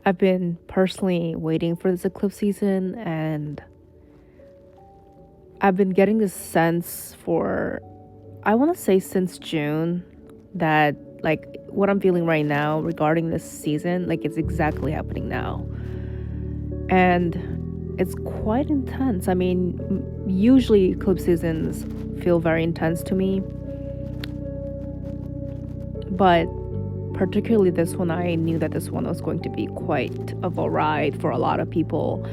I've been personally waiting for this eclipse season, and I've been getting this sense for, I want to say since June, that like what I'm feeling right now regarding this season, like it's exactly happening now. And it's quite intense. I mean, usually eclipse seasons feel very intense to me, but particularly this one, I knew that this one was going to be quite of a ride for a lot of people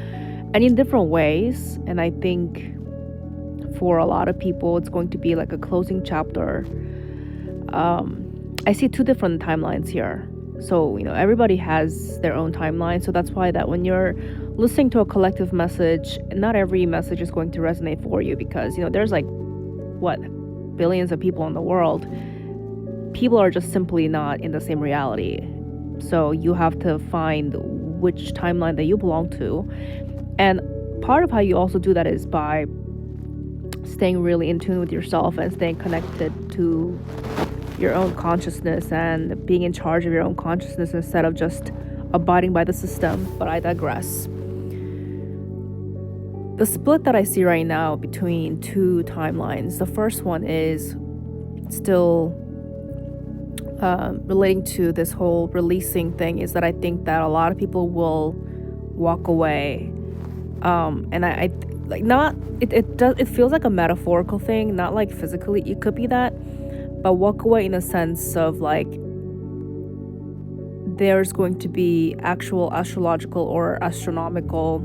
and in different ways. And I think for a lot of people, it's going to be like a closing chapter. I see two different timelines here. So, everybody has their own timeline. So that's why that when you're listening to a collective message, not every message is going to resonate for you because, there's like, what, billions of people in the world. People are just simply not in the same reality. So you have to find which timeline that you belong to. And part of how you also do that is by staying really in tune with yourself and staying connected to your own consciousness and being in charge of your own consciousness instead of just abiding by the system. But I digress. The split that I see right now between two timelines, the first one is still relating to this whole releasing thing, is that I think that a lot of people will walk away. And I like, not, it feels like a metaphorical thing, not like physically, it could be that, but walk away in a sense of like there's going to be actual astrological or astronomical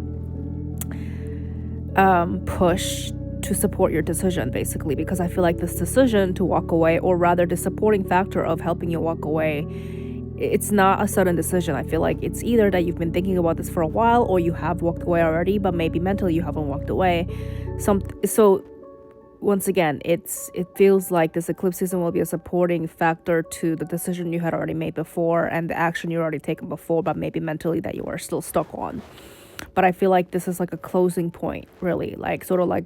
push to support your decision, basically, because I feel like this decision to walk away, or rather the supporting factor of helping you walk away, it's not a sudden decision. I feel like it's either that you've been thinking about this for a while, or you have walked away already, but maybe mentally you haven't walked away. So once again, it feels like this eclipse season will be a supporting factor to the decision you had already made before and the action you already taken before, but maybe mentally that you are still stuck on. But I feel like this is like a closing point, really, like sort of like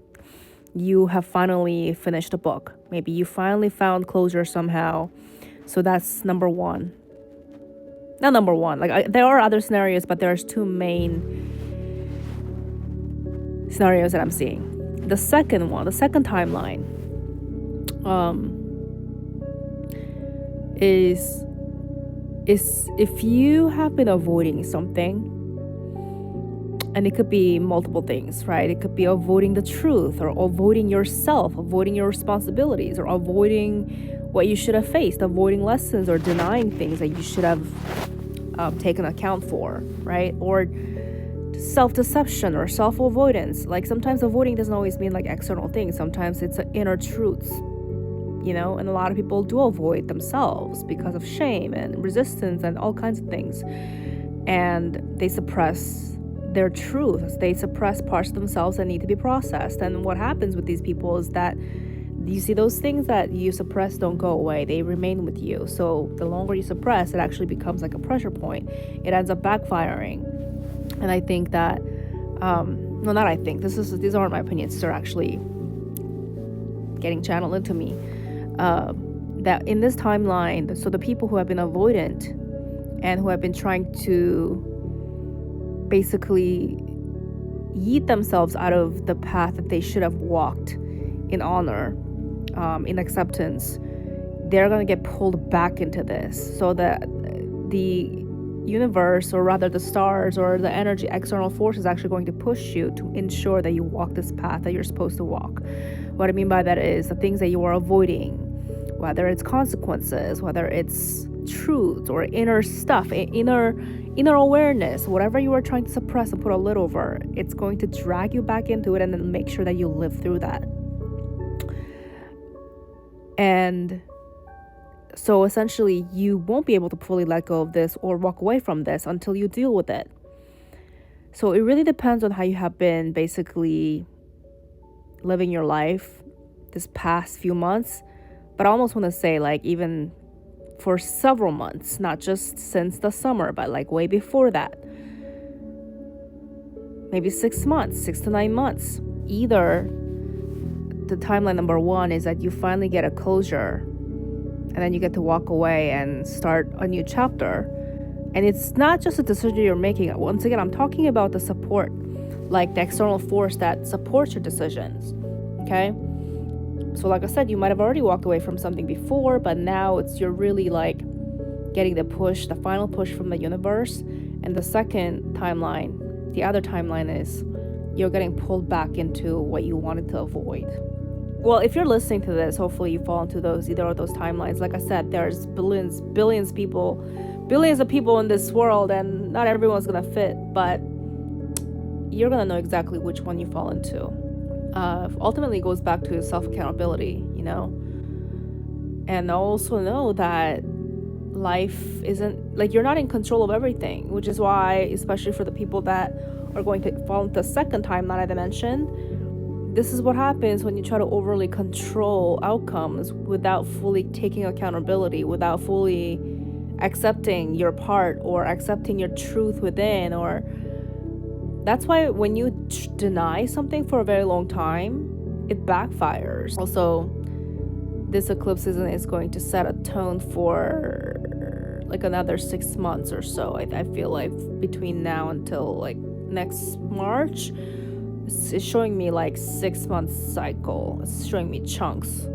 you have finally finished a book. Maybe you finally found closure somehow. So that's number one. Not number one. Like there are other scenarios, but there's two main scenarios that I'm seeing. The second timeline, is if you have been avoiding something. And it could be multiple things, right? It could be avoiding the truth, or avoiding yourself, avoiding your responsibilities, or avoiding what you should have faced, avoiding lessons, or denying things that you should have taken account for, right? Or self-deception or self-avoidance. Like sometimes avoiding doesn't always mean like external things. Sometimes it's inner truths, and a lot of people do avoid themselves because of shame and resistance and all kinds of things. And they suppress their truths. They suppress parts of themselves that need to be processed. And what happens with these people is that you see those things that you suppress don't go away. They remain with you. So the longer you suppress, it actually becomes like a pressure point. It ends up backfiring. And I think that, no, not I think, these aren't my opinions. They're actually getting channeled into me. That in this timeline, so the people who have been avoidant and who have been trying to basically yeet themselves out of the path that they should have walked in honor, in acceptance, they're going to get pulled back into this. So that the universe, or rather the stars or the energy, external force, is actually going to push you to ensure that you walk this path that you're supposed to walk. What I mean by that is the things that you are avoiding, whether it's consequences, whether it's truth or inner stuff, inner awareness, whatever you are trying to suppress and put a lid over, it's going to drag you back into it and then make sure that you live through that. And so essentially you won't be able to fully let go of this or walk away from this until you deal with it. So it really depends on how you have been basically living your life this past few months. But I almost want to say like even for several months, not just since the summer, but like way before that. Maybe 6 months, 6 to 9 months. Either the timeline number one is that you finally get a closure and then you get to walk away and start a new chapter. And it's not just a decision you're making. Once again, I'm talking about the support, like the external force that supports your decisions. Okay? So like I said, you might have already walked away from something before, but now you're really like getting the push, the final push from the universe. And the second timeline, the other timeline is you're getting pulled back into what you wanted to avoid. Well, if you're listening to this, hopefully you fall into either of those timelines. Like I said, there's billions of people in this world, and not everyone's gonna fit, but you're gonna know exactly which one you fall into. Ultimately, it goes back to self-accountability, and also know that life isn't like you're not in control of everything, which is why, especially for the people that are going to fall into the second timeline I mentioned, this is what happens when you try to overly control outcomes without fully taking accountability, without fully accepting your part or accepting your truth within. Or that's why when you deny something for a very long time, it backfires. Also, this eclipse season is going to set a tone for like another 6 months or so. I feel like between now until like next March, it's showing me like 6 months cycle. It's showing me chunks.